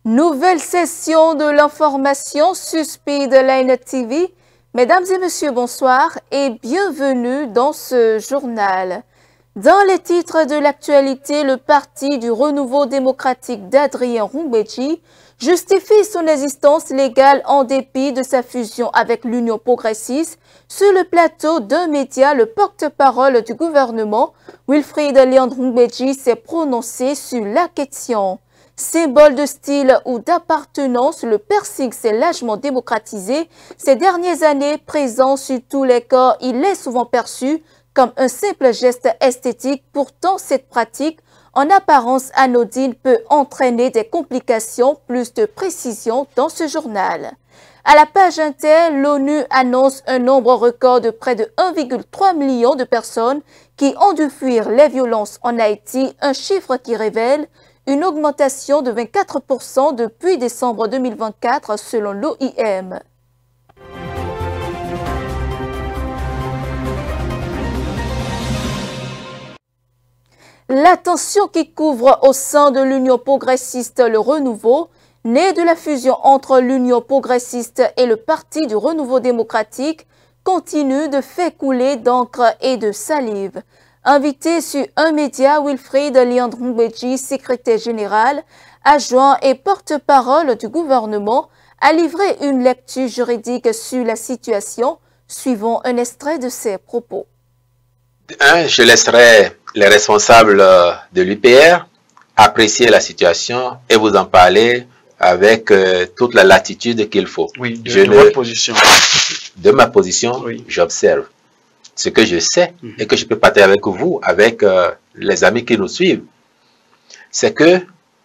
Nouvelle session de l'information sur Speedline TV. Mesdames et messieurs, bonsoir et bienvenue dans ce journal. Dans les titres de l'actualité, le parti du renouveau démocratique d'Adrien Roumbeji justifie son existence légale en dépit de sa fusion avec l'Union progressiste. Sur le plateau d'un média, le porte-parole du gouvernement, Wilfried Léandre Roumbeji, s'est prononcé sur la question. Symbole de style ou d'appartenance, le piercing s'est largement démocratisé. Ces dernières années, présent sur tous les corps, il est souvent perçu comme un simple geste esthétique. Pourtant, cette pratique, en apparence anodine, peut entraîner des complications. Plus de précision dans ce journal. À la page Inter, l'ONU annonce un nombre record de près de 1,3 million de personnes qui ont dû fuir les violences en Haïti, un chiffre qui révèle une augmentation de 24% depuis décembre 2024 selon l'OIM. La tension qui couvre au sein de l'Union progressiste le renouveau, née de la fusion entre l'Union progressiste et le Parti du renouveau démocratique, continue de faire couler d'encre et de salive. Invité sur un média, Wilfried Léandre Roumbeji, secrétaire général, adjoint et porte-parole du gouvernement, a livré une lecture juridique sur la situation. Suivons un extrait de ses propos. Je laisserai les responsables de l'UPR apprécier la situation et vous en parler avec toute la latitude qu'il faut. Oui, de ma position, oui. J'observe. Ce que je sais et que je peux partager avec vous, avec les amis qui nous suivent, c'est que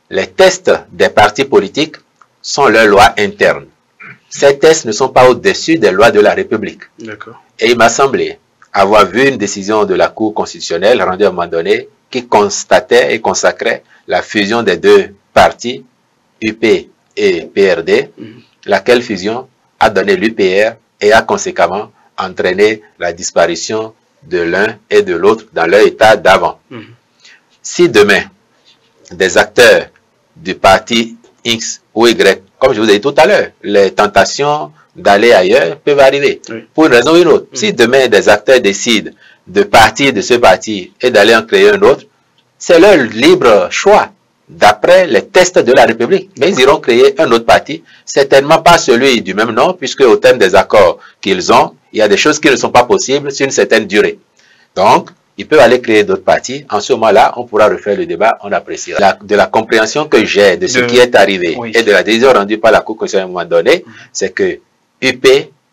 les tests des partis politiques sont leurs lois internes. Ces tests ne sont pas au-dessus des lois de la République. Et il m'a semblé avoir vu une décision de la Cour constitutionnelle rendue à un moment donné qui constatait et consacrait la fusion des deux partis, UP et PRD, laquelle fusion a donné l'UPR et a conséquemment entraîné la disparition de l'un et de l'autre dans leur état d'avant. Si demain, des acteurs du parti X ou Y, comme je vous ai dit tout à l'heure, les tentations d'aller ailleurs peuvent arriver, pour une raison ou une autre. Si demain, des acteurs décident de partir de ce parti et d'aller en créer un autre, c'est leur libre choix, d'après les tests de la République. Mais ils iront créer un autre parti, certainement pas celui du même nom, puisque au terme des accords qu'ils ont, il y a des choses qui ne sont pas possibles sur une certaine durée. Donc, ils peuvent aller créer d'autres partis. En ce moment-là, on pourra refaire le débat, on appréciera. De la compréhension que j'ai de ce qui est arrivé et de la décision rendue par la Cour constitutionnelle à un moment donné, c'est que UP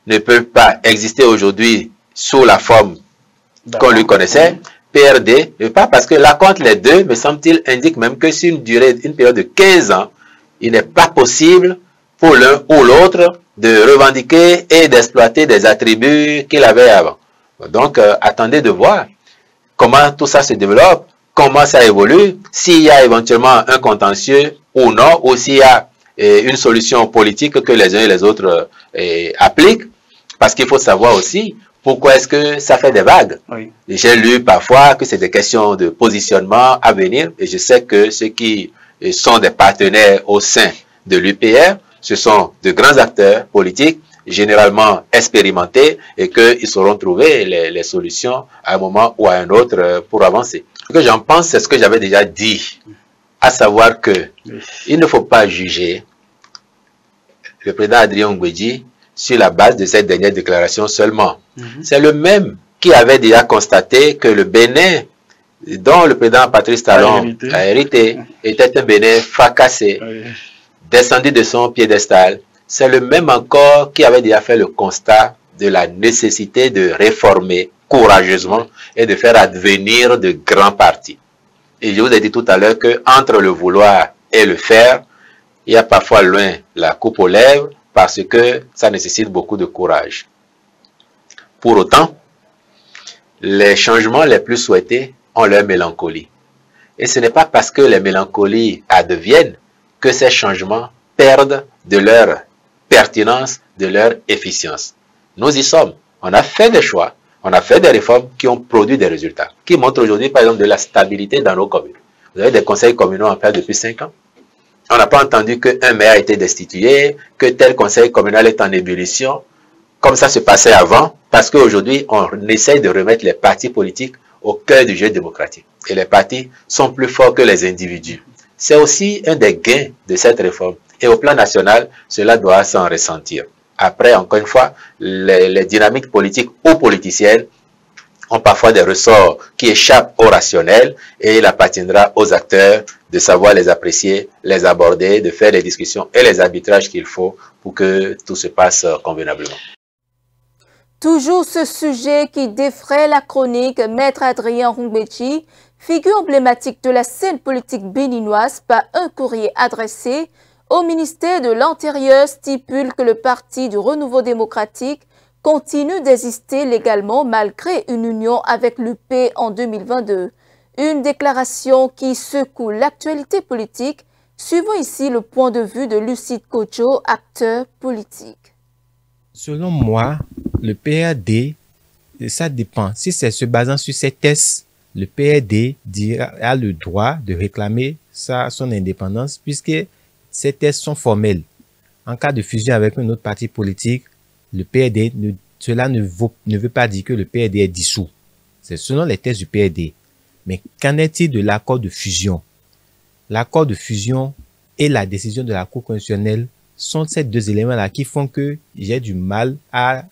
ne peut pas exister aujourd'hui sous la forme qu'on lui connaissait. PRD ne peut pas, parce que là, contre les deux, me semble-t-il, indique même que sur une période de 15 ans, il n'est pas possible pour l'un ou l'autre de revendiquer et d'exploiter des attributs qu'il avait avant. Donc, attendez de voir comment tout ça se développe, comment ça évolue, s'il y a éventuellement un contentieux ou non, ou s'il y a une solution politique que les uns et les autres appliquent, parce qu'il faut savoir aussi pourquoi est-ce que ça fait des vagues. J'ai lu parfois que c'est des questions de positionnement à venir, et je sais que ceux qui sont des partenaires au sein de l'UPR, ce sont de grands acteurs politiques, généralement expérimentés, et qu'ils sauront trouver les solutions à un moment ou à un autre pour avancer. Ce que j'en pense, c'est ce que j'avais déjà dit, à savoir que il ne faut pas juger le président Adrien Roumbeji sur la base de cette dernière déclaration seulement. C'est le même qui avait déjà constaté que le Bénin, dont le président Patrice Talon a hérité, était un Bénin fracassé, descendu de son piédestal. C'est le même encore qui avait déjà fait le constat de la nécessité de réformer courageusement et de faire advenir de grands partis. Et je vous ai dit tout à l'heure qu'entre le vouloir et le faire, il y a parfois loin la coupe aux lèvres parce que ça nécessite beaucoup de courage. Pour autant, les changements les plus souhaités ont leur mélancolie. Et ce n'est pas parce que les mélancolies adviennent que ces changements perdent de leur pertinence, de leur efficience. Nous y sommes. On a fait des choix, on a fait des réformes qui ont produit des résultats, qui montrent aujourd'hui, par exemple, de la stabilité dans nos communes. Vous avez des conseils communaux en place depuis 5 ans. On n'a pas entendu qu'un maire a été destitué, que tel conseil communal est en ébullition, comme ça se passait avant, parce qu'aujourd'hui, on essaye de remettre les partis politiques au cœur du jeu démocratique. Et les partis sont plus forts que les individus. C'est aussi un des gains de cette réforme. Et au plan national, cela doit s'en ressentir. Après, encore une fois, les dynamiques politiques ou politiciennes ont parfois des ressorts qui échappent au rationnel et il appartiendra aux acteurs de savoir les apprécier, les aborder, de faire les discussions et les arbitrages qu'il faut pour que tout se passe convenablement. Toujours ce sujet qui défraie la chronique, Maître Adrien Rungbechi, figure emblématique de la scène politique béninoise, par un courrier adressé au ministère de l'Intérieur stipule que le Parti du Renouveau démocratique continue d'exister légalement malgré une union avec l'UP en 2022. Une déclaration qui secoue l'actualité politique. Suivons ici le point de vue de Lucide Kojo, acteur politique. Selon moi, le PRD, ça dépend. Si c'est se basant sur ces tests, le PRD a le droit de réclamer son indépendance puisque ces tests sont formels. En cas de fusion avec un autre parti politique, le PRD, cela ne veut pas dire que le PRD est dissous. C'est selon les tests du PRD. Mais qu'en est-il de l'accord de fusion? L'accord de fusion et la décision de la Cour constitutionnelle sont ces deux éléments-là qui font que j'ai du mal à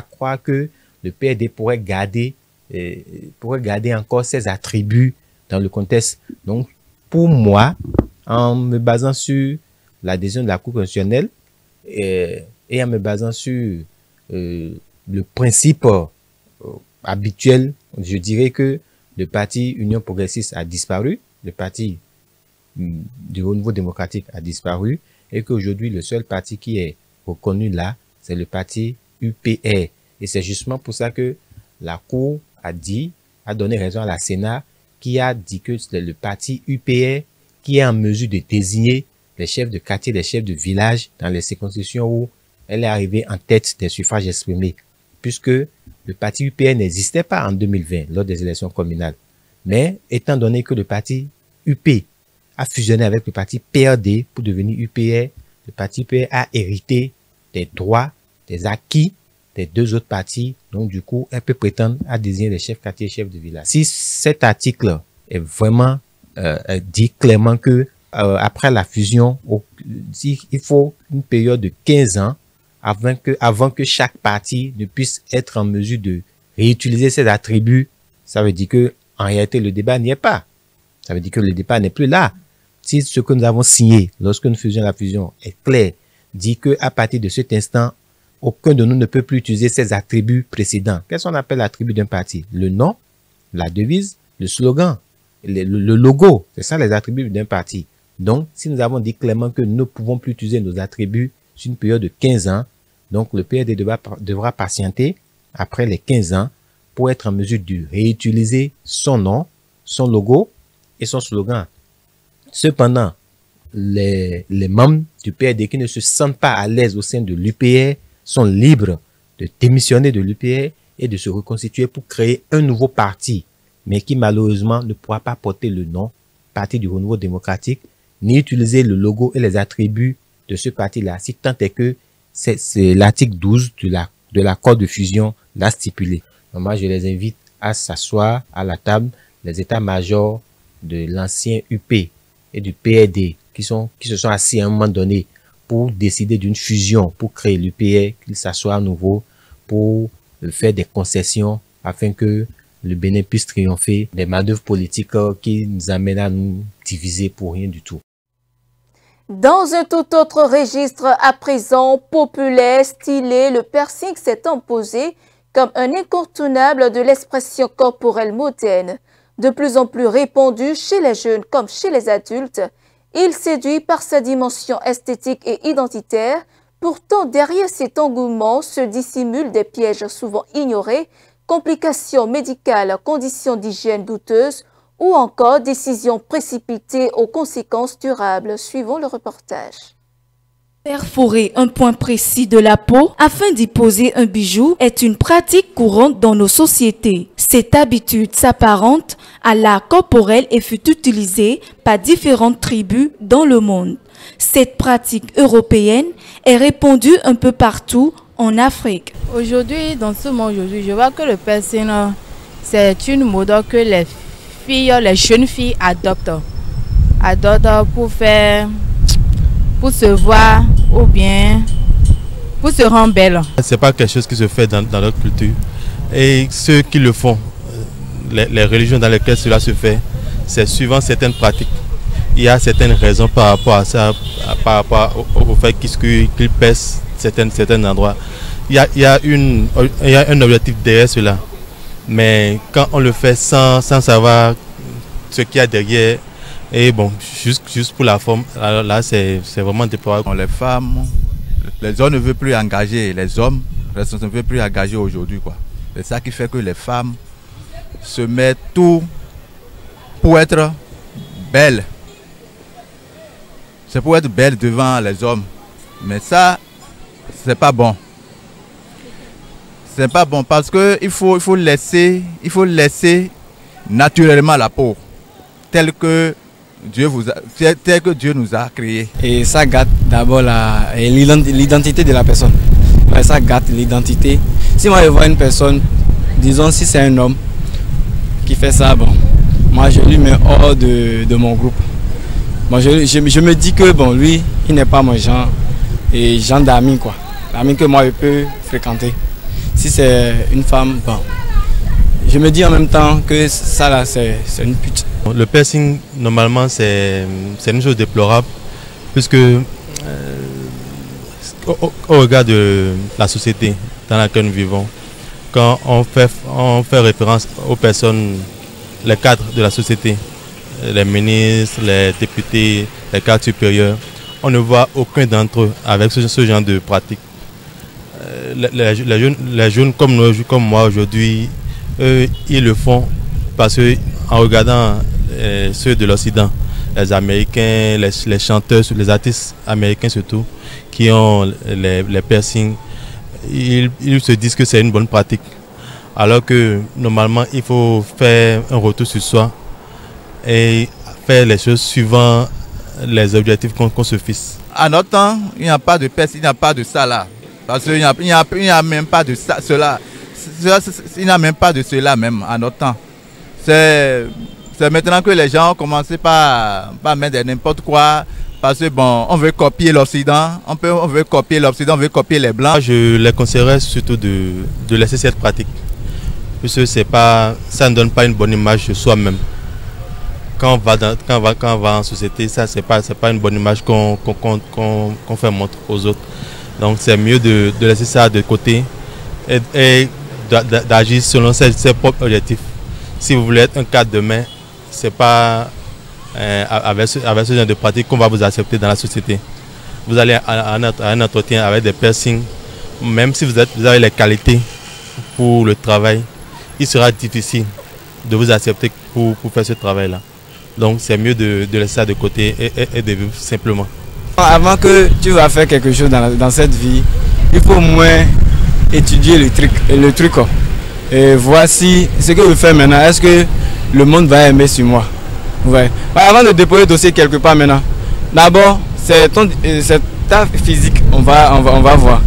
croire que le PRD pourrait garder encore ses attributs dans le contexte. Donc, pour moi, en me basant sur la décision de la Cour constitutionnelle et en me basant sur le principe habituel, je dirais que le parti Union progressiste a disparu, le parti du Renouveau démocratique a disparu et qu'aujourd'hui, le seul parti qui est reconnu là, c'est le parti UPR. Et c'est justement pour ça que la Cour a donné raison à la Sénat qui a dit que c'est le parti UPR qui est en mesure de désigner les chefs de quartier, les chefs de village dans les circonscriptions où elle est arrivée en tête des suffrages exprimés, puisque le parti UPR n'existait pas en 2020 lors des élections communales. Mais étant donné que le parti UP a fusionné avec le parti PRD pour devenir UPR, le parti UPR a hérité des droits, des acquis des deux autres partis. Donc, du coup, elle peut prétendre à désigner les chefs quartier, chefs de village. Si cet article est vraiment dit clairement que après la fusion, il faut une période de 15 ans avant que chaque parti ne puisse être en mesure de réutiliser ses attributs, ça veut dire que en réalité le débat n'y est pas. Ça veut dire que le débat n'est plus là. Si ce que nous avons signé lorsque nous faisions la fusion est clair, dit que à partir de cet instant, aucun de nous ne peut plus utiliser ses attributs précédents. Qu'est-ce qu'on appelle l'attribut d'un parti? Le nom, la devise, le slogan, le logo. C'est ça les attributs d'un parti. Donc, si nous avons dit clairement que nous ne pouvons plus utiliser nos attributs sur une période de 15 ans, donc le PRD devra patienter après les 15 ans pour être en mesure de réutiliser son nom, son logo et son slogan. Cependant, les membres du PRD qui ne se sentent pas à l'aise au sein de l'UPR sont libres de démissionner de l'UPR et de se reconstituer pour créer un nouveau parti, mais qui malheureusement ne pourra pas porter le nom Parti du Renouveau démocratique, ni utiliser le logo et les attributs de ce parti-là, si tant est que c'est l'article 12 de l'accord de fusion l'a stipulé. Donc moi, je les invite à s'asseoir à la table, les états-majors de l'ancien UP et du PRD qui se sont assis à un moment donné pour décider d'une fusion, pour créer l'UPR, qu'ils s'assoient à nouveau pour faire des concessions afin que le Bénin puisse triompher des manœuvres politiques qui nous amènent à nous diviser pour rien du tout. Dans un tout autre registre, à présent populaire, stylé, le piercing s'est imposé comme un incontournable de l'expression corporelle moderne. De plus en plus répandu chez les jeunes comme chez les adultes, il séduit par sa dimension esthétique et identitaire. Pourtant, derrière cet engouement se dissimulent des pièges souvent ignorés, complications médicales, conditions d'hygiène douteuses, ou encore décisions précipitées aux conséquences durables. Suivons le reportage. Perforer un point précis de la peau afin d'y poser un bijou est une pratique courante dans nos sociétés. Cette habitude s'apparente à l'art corporel et fut utilisée par différentes tribus dans le monde. Cette pratique européenne est répandue un peu partout en Afrique. Aujourd'hui, dans ce monde aujourd'hui, je vois que le piercing, c'est une mode que les jeunes filles adoptent pour se voir ou bien pour se rendre belle. C'est pas quelque chose qui se fait dans notre culture. Et ceux qui le font, les religions dans lesquelles cela se fait, c'est suivant certaines pratiques. Il y a certaines raisons par rapport à ça, par rapport au fait qu'ils pèsent certains endroits. Il y a un objectif derrière cela. Mais quand on le fait sans savoir ce qu'il y a derrière, et bon, juste pour la forme, alors là c'est vraiment déplorable. Les femmes, les hommes ne veulent plus engager, les hommes ne veulent plus engager aujourd'hui, quoi. C'est ça qui fait que les femmes se mettent tout pour être belles. C'est pour être belles devant les hommes. Mais ça, c'est pas bon. C'est pas bon parce que il faut laisser naturellement la peau telle que Dieu nous a créé. Et ça gâte d'abord l'identité de la personne. Ouais, ça gâte l'identité. Si moi je vois une personne, disons si c'est un homme qui fait ça, bon, moi je lui mets hors de mon groupe. Bon, je me dis que bon, lui, il n'est pas mon genre et genre d'amis, quoi. L'ami que moi je peux fréquenter. Si c'est une femme, bon, je me dis en même temps que ça là c'est une pute. Le piercing, normalement, c'est une chose déplorable, puisque au regard de la société dans laquelle nous vivons, quand on fait référence aux personnes, les cadres de la société, les ministres, les députés, les cadres supérieurs, on ne voit aucun d'entre eux avec ce genre de pratique. Les jeunes comme moi aujourd'hui, eux, ils le font parce qu'en regardant ceux de l'Occident, les Américains, les chanteurs, les artistes américains surtout, qui ont les piercings, ils se disent que c'est une bonne pratique. Alors que normalement, il faut faire un retour sur soi et faire les choses suivant les objectifs qu'on se fixe. À notre temps, il n'y a pas de piercing, il n'y a pas de ça là. Parce qu'il n'y a même pas de ça, cela. Il n'y a même pas de cela même à notre temps. C'est maintenant que les gens ont commencé par mettre n'importe quoi. Parce que bon, on veut copier l'Occident, on veut copier l'Occident, on veut copier les Blancs. Je les conseillerais surtout de laisser cette pratique. Puisque ça ne donne pas une bonne image de soi-même. Quand on va en société, ça c'est pas une bonne image qu'on fait montre aux autres. Donc c'est mieux de laisser ça de côté et d'agir selon ses propres objectifs. Si vous voulez être un cadre demain, c'est pas avec ce genre de pratique qu'on va vous accepter dans la société. Vous allez à un entretien avec des piercings, même si vous avez les qualités pour le travail, il sera difficile de vous accepter pour faire ce travail-là. Donc c'est mieux de laisser ça de côté et de vivre simplement. Avant que tu vas faire quelque chose dans cette vie, il faut au moins étudier le truc. Et voici ce que je fais maintenant. Est-ce que le monde va aimer sur moi? Ouais. Avant de déposer le dossier quelque part maintenant, d'abord, c'est ta physique. On va voir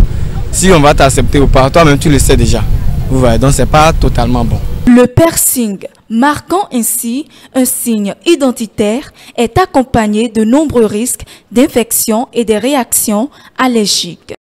si on va t'accepter ou pas. Toi-même, tu le sais déjà. Ouais. Donc, c'est pas totalement bon. Le piercing, marquant ainsi un signe identitaire, est accompagné de nombreux risques d'infection et des réactions allergiques.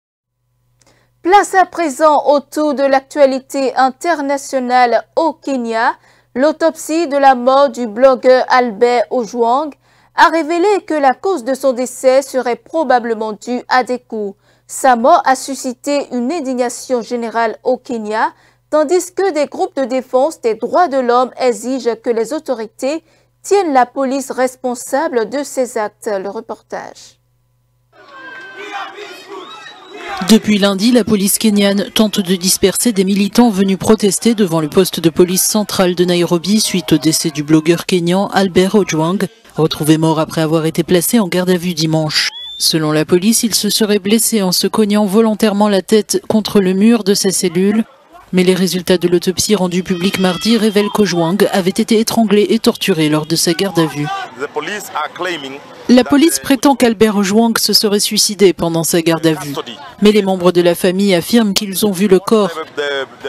Place à présent au tour de l'actualité internationale au Kenya. L'autopsie de la mort du blogueur Albert Ojwang a révélé que la cause de son décès serait probablement due à des coups. Sa mort a suscité une indignation générale au Kenya, tandis que des groupes de défense des droits de l'homme exigent que les autorités tiennent la police responsable de ces actes. Le reportage. Depuis lundi, la police kenyane tente de disperser des militants venus protester devant le poste de police central de Nairobi suite au décès du blogueur kényan Albert Ojwang, retrouvé mort après avoir été placé en garde à vue dimanche. Selon la police, il se serait blessé en se cognant volontairement la tête contre le mur de sa cellule. Mais les résultats de l'autopsie rendus publics mardi révèlent qu'Ojwang avait été étranglé et torturé lors de sa garde à vue. La police prétend qu'Albert Ojwang se serait suicidé pendant sa garde à vue. Mais les membres de la famille affirment qu'ils ont vu le corps.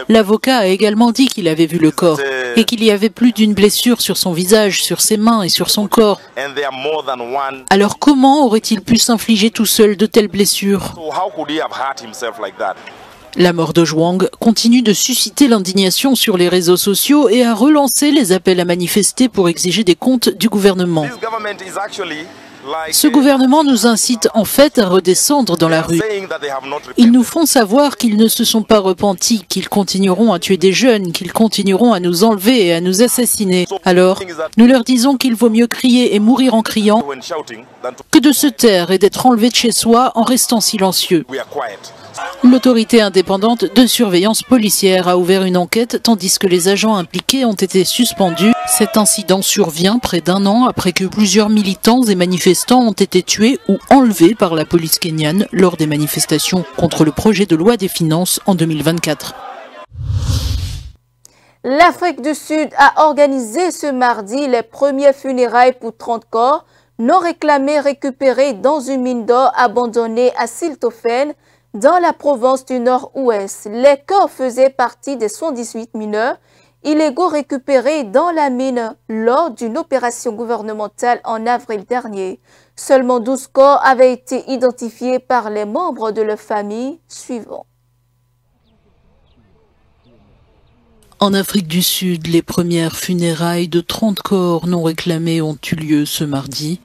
L'avocat a également dit qu'il avait vu le corps et qu'il y avait plus d'une blessure sur son visage, sur ses mains et sur son corps. Alors comment aurait-il pu s'infliger tout seul de telles blessures ? La mort d'Ojwang continue de susciter l'indignation sur les réseaux sociaux et a relancé les appels à manifester pour exiger des comptes du gouvernement. Ce gouvernement nous incite en fait à redescendre dans la rue. Ils nous font savoir qu'ils ne se sont pas repentis, qu'ils continueront à tuer des jeunes, qu'ils continueront à nous enlever et à nous assassiner. Alors, nous leur disons qu'il vaut mieux crier et mourir en criant que de se taire et d'être enlevé de chez soi en restant silencieux. L'autorité indépendante de surveillance policière a ouvert une enquête tandis que les agents impliqués ont été suspendus. Cet incident survient près d'un an après que plusieurs militants et manifestants ont été tués ou enlevés par la police kenyane lors des manifestations contre le projet de loi des finances en 2024. L'Afrique du Sud a organisé ce mardi les premières funérailles pour 30 corps non réclamés récupérés dans une mine d'or abandonnée à Siltofen, dans la province du Nord-Ouest. Les corps faisaient partie des 118 mineurs illégaux récupérés dans la mine lors d'une opération gouvernementale en avril dernier. Seulement 12 corps avaient été identifiés par les membres de leur famille suivants. En Afrique du Sud, les premières funérailles de 30 corps non réclamés ont eu lieu ce mardi.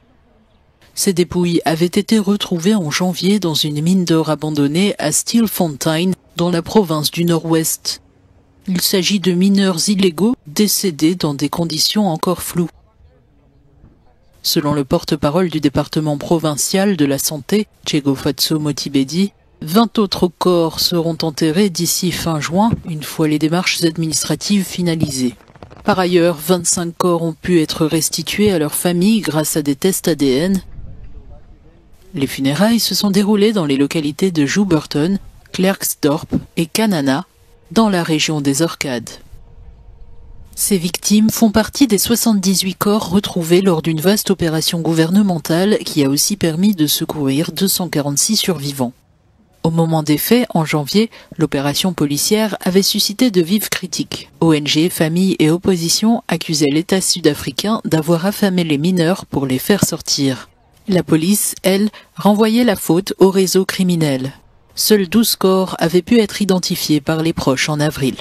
Ces dépouilles avaient été retrouvées en janvier dans une mine d'or abandonnée à Stilfontein, dans la province du Nord-Ouest. Il s'agit de mineurs illégaux décédés dans des conditions encore floues. Selon le porte-parole du département provincial de la santé, Tchegofatso Motibedi, 20 autres corps seront enterrés d'ici fin juin, une fois les démarches administratives finalisées. Par ailleurs, 25 corps ont pu être restitués à leurs familles grâce à des tests ADN. Les funérailles se sont déroulées dans les localités de Jouberton, Klerksdorp et Kanana, dans la région des Orcades. Ces victimes font partie des 78 corps retrouvés lors d'une vaste opération gouvernementale qui a aussi permis de secourir 246 survivants. Au moment des faits, en janvier, l'opération policière avait suscité de vives critiques. ONG, familles et opposition accusaient l'État sud-africain d'avoir affamé les mineurs pour les faire sortir. La police, elle, renvoyait la faute au réseau criminel. Seuls 12 corps avaient pu être identifiés par les proches en avril.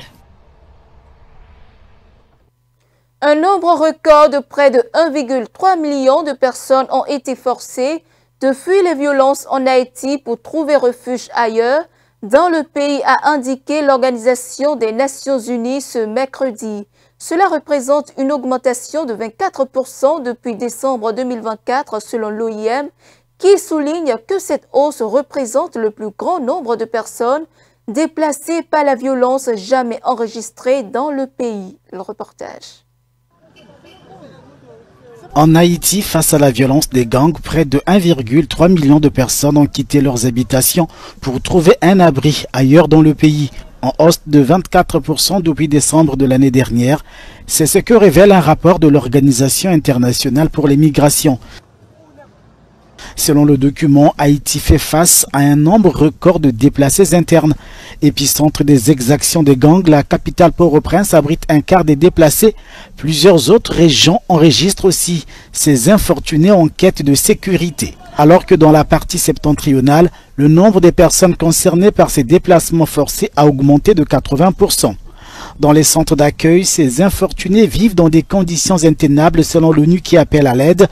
Un nombre record de près de 1,3 million de personnes ont été forcées de fuir les violences en Haïti pour trouver refuge ailleurs dans le pays, a indiqué l'Organisation des Nations Unies ce mercredi. Cela représente une augmentation de 24% depuis décembre 2024 selon l'OIM, qui souligne que cette hausse représente le plus grand nombre de personnes déplacées par la violence jamais enregistrée dans le pays. Le reportage. En Haïti, face à la violence des gangs, près de 1,3 million de personnes ont quitté leurs habitations pour trouver un abri ailleurs dans le pays, en hausse de 24% depuis décembre de l'année dernière. C'est ce que révèle un rapport de l'Organisation internationale pour les migrations. Selon le document, Haïti fait face à un nombre record de déplacés internes. Épicentre des exactions des gangs, la capitale Port-au-Prince abrite un quart des déplacés. Plusieurs autres régions enregistrent aussi ces infortunés en quête de sécurité. Alors que dans la partie septentrionale, le nombre des personnes concernées par ces déplacements forcés a augmenté de 80%. Dans les centres d'accueil, ces infortunés vivent dans des conditions intenables selon l'ONU qui appelle à l'aide.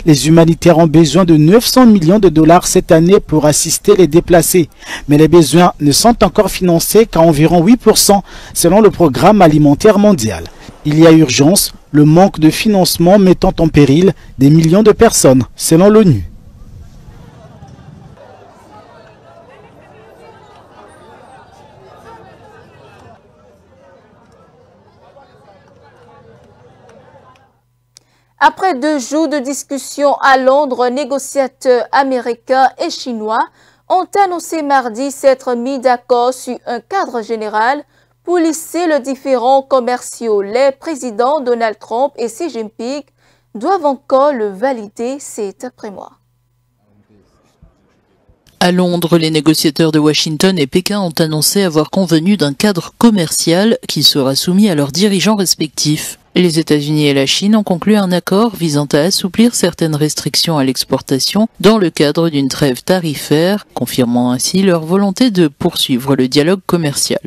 Les humanitaires ont besoin de 900 millions de dollars cette année pour assister les déplacés. Mais les besoins ne sont encore financés qu'à environ 8% selon le programme alimentaire mondial. Il y a urgence, le manque de financement mettant en péril des millions de personnes selon l'ONU. Après 2 jours de discussion à Londres, négociateurs américains et chinois ont annoncé mardi s'être mis d'accord sur un cadre général pour lisser les différends commerciaux. Les présidents Donald Trump et Xi Jinping doivent encore le valider cet après-mois. À Londres, les négociateurs de Washington et Pékin ont annoncé avoir convenu d'un cadre commercial qui sera soumis à leurs dirigeants respectifs. Les États-Unis et la Chine ont conclu un accord visant à assouplir certaines restrictions à l'exportation dans le cadre d'une trêve tarifaire, confirmant ainsi leur volonté de poursuivre le dialogue commercial.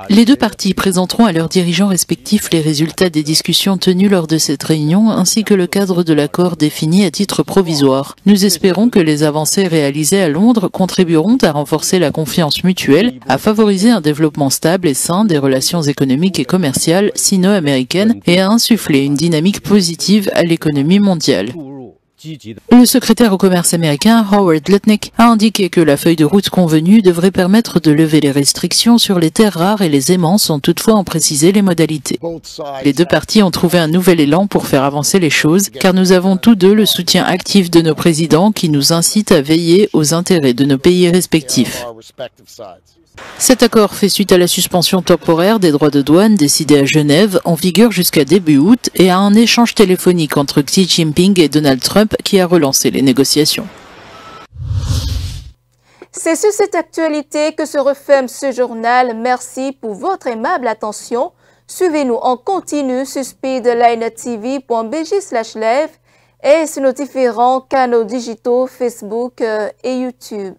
Les 2 parties présenteront à leurs dirigeants respectifs les résultats des discussions tenues lors de cette réunion ainsi que le cadre de l'accord défini à titre provisoire. Nous espérons que les avancées réalisées à Londres contribueront à renforcer la confiance mutuelle, à favoriser un développement stable et sain des relations économiques et commerciales sino-américaines et à insuffler une dynamique positive à l'économie mondiale. Le secrétaire au commerce américain, Howard Lutnick, a indiqué que la feuille de route convenue devrait permettre de lever les restrictions sur les terres rares et les aimants sans toutefois en préciser les modalités. Les 2 parties ont trouvé un nouvel élan pour faire avancer les choses, car nous avons tous 2 le soutien actif de nos présidents qui nous incitent à veiller aux intérêts de nos pays respectifs. Cet accord fait suite à la suspension temporaire des droits de douane décidée à Genève, en vigueur jusqu'à début août, et à un échange téléphonique entre Xi Jinping et Donald Trump qui a relancé les négociations. C'est sur cette actualité que se referme ce journal. Merci pour votre aimable attention. Suivez-nous en continu sur speedlinetv.bj/live et sur nos différents canaux digitaux Facebook et YouTube.